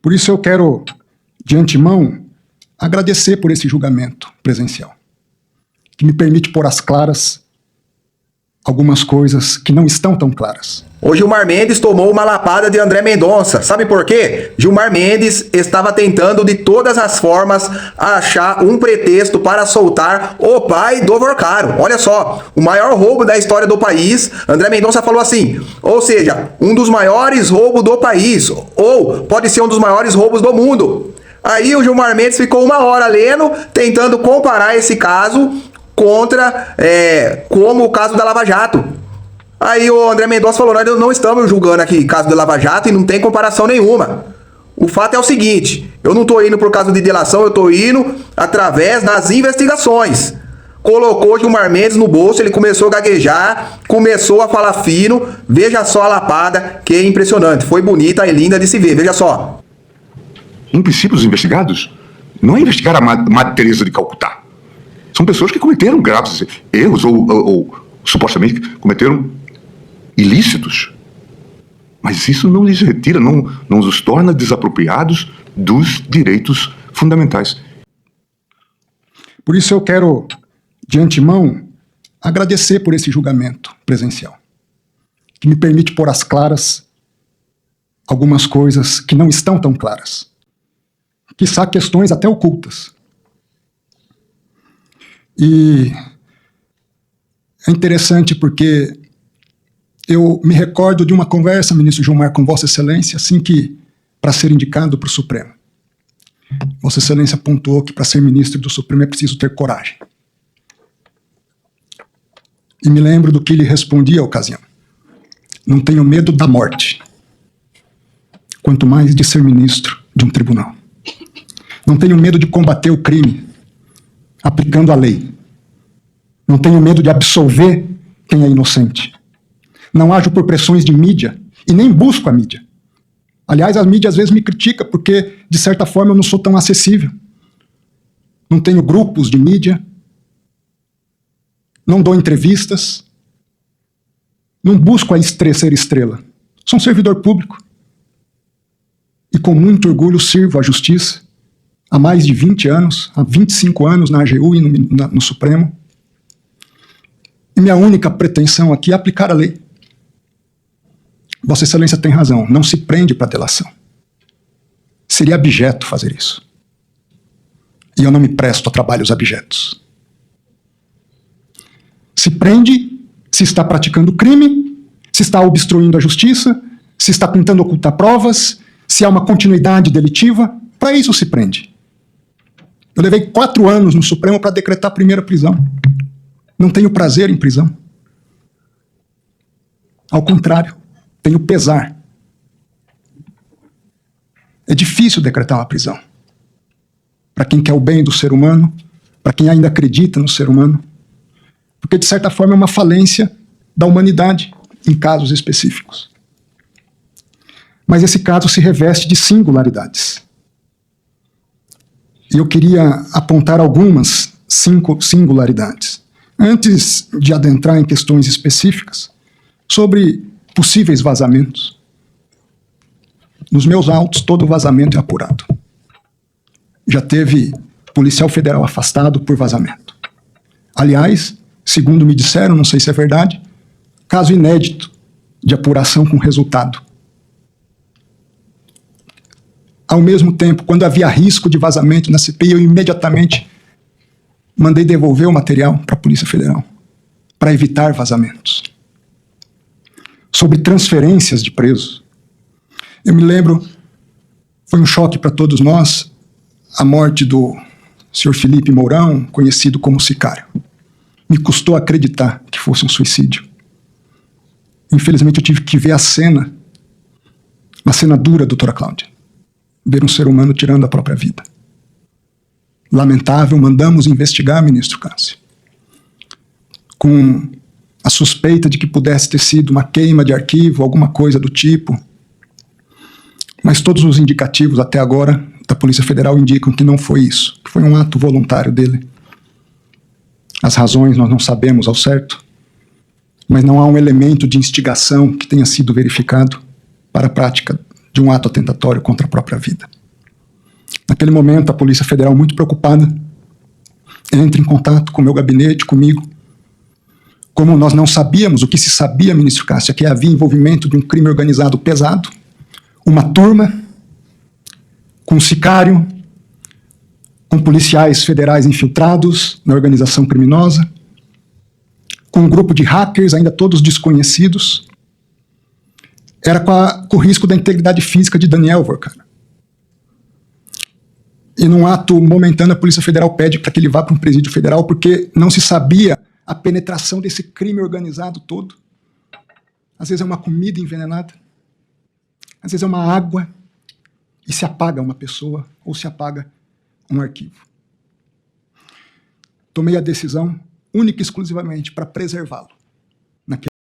Por isso eu quero, de antemão, agradecer por esse julgamento presencial, que me permite pôr às claras algumas coisas que não estão tão claras. O Gilmar Mendes tomou uma lapada de André Mendonça. Sabe por quê? Gilmar Mendes estava tentando de todas as formas achar um pretexto para soltar o pai do Vorcaro. Olha só, o maior roubo da história do país. André Mendonça falou assim, ou seja, um dos maiores roubos do país, ou pode ser um dos maiores roubos do mundo. Aí o Gilmar Mendes ficou uma hora lendo, tentando comparar esse caso contra como o caso da Lava Jato. Aí o André Mendonça falou, nós não estamos julgando aqui caso da Lava Jato e não tem comparação nenhuma. O fato é o seguinte, eu não estou indo por causa de delação, eu estou indo através das investigações. Colocou Gilmar Mendes no bolso, ele começou a gaguejar, começou a falar fino, veja só a lapada, que é impressionante, foi bonita e linda de se ver, veja só. Um princípio dos investigados não é investigar a Madre Teresa de Calcutá. São pessoas que cometeram graves erros ou supostamente cometeram ilícitos. Mas isso não lhes retira, não os torna desapropriados dos direitos fundamentais. Por isso eu quero, de antemão, agradecer por esse julgamento presencial, que me permite pôr às claras algumas coisas que não estão tão claras, quiçá questões até ocultas. E é interessante porque eu me recordo de uma conversa, ministro Gilmar, com Vossa Excelência, assim que, para ser indicado para o Supremo. Vossa Excelência apontou que para ser ministro do Supremo é preciso ter coragem. E me lembro do que ele respondia à ocasião. Não tenho medo da morte, quanto mais de ser ministro de um tribunal. Não tenho medo de combater o crime, aplicando a lei. Não tenho medo de absolver quem é inocente. Não ajo por pressões de mídia e nem busco a mídia. Aliás, a mídia às vezes me critica porque, de certa forma, eu não sou tão acessível. Não tenho grupos de mídia, não dou entrevistas, não busco ser estrela. Sou um servidor público e com muito orgulho sirvo à justiça há mais de 20 anos, há 25 anos na AGU e no Supremo. E minha única pretensão aqui é aplicar a lei. Vossa Excelência tem razão, não se prende para delação. Seria abjeto fazer isso. E eu não me presto a trabalhos abjetos. Se prende se está praticando crime, se está obstruindo a justiça, se está tentando ocultar provas, se há uma continuidade delitiva, para isso se prende. Eu levei 4 anos no Supremo para decretar a primeira prisão. Não tenho prazer em prisão. Ao contrário, tenho pesar. É difícil decretar uma prisão. Para quem quer o bem do ser humano, para quem ainda acredita no ser humano, porque de certa forma é uma falência da humanidade em casos específicos. Mas esse caso se reveste de singularidades. E eu queria apontar algumas singularidades. Antes de adentrar em questões específicas, sobre possíveis vazamentos. Nos meus autos, todo vazamento é apurado. Já teve policial federal afastado por vazamento. Aliás, segundo me disseram, não sei se é verdade, caso inédito de apuração com resultado. Ao mesmo tempo, quando havia risco de vazamento na CPI, eu imediatamente mandei devolver o material para a Polícia Federal, para evitar vazamentos. Sobre transferências de presos. Eu me lembro, foi um choque para todos nós, a morte do Sr. Felipe Mourão, conhecido como Sicário. Me custou acreditar que fosse um suicídio. Infelizmente eu tive que ver a cena dura, doutora Cláudia. Ver um ser humano tirando a própria vida. Lamentável, mandamos investigar, ministro Cássio, com a suspeita de que pudesse ter sido uma queima de arquivo, alguma coisa do tipo. Mas todos os indicativos até agora da Polícia Federal indicam que não foi isso, que foi um ato voluntário dele. As razões nós não sabemos ao certo, mas não há um elemento de instigação que tenha sido verificado para a prática de um ato atentatório contra a própria vida. Naquele momento, a Polícia Federal, muito preocupada, entra em contato com o meu gabinete, comigo. Como nós não sabíamos o que se sabia, ministro Cássia, que havia envolvimento de um crime organizado pesado, uma turma com sicário, com policiais federais infiltrados na organização criminosa, com um grupo de hackers, ainda todos desconhecidos. Era com o risco da integridade física de Daniel Vorcara. E num ato momentâneo, a Polícia Federal pede para que ele vá para um presídio federal, porque não se sabia a penetração desse crime organizado todo. Às vezes é uma comida envenenada, às vezes é uma água, e se apaga uma pessoa, ou se apaga um arquivo. Tomei a decisão única e exclusivamente para preservá-lo.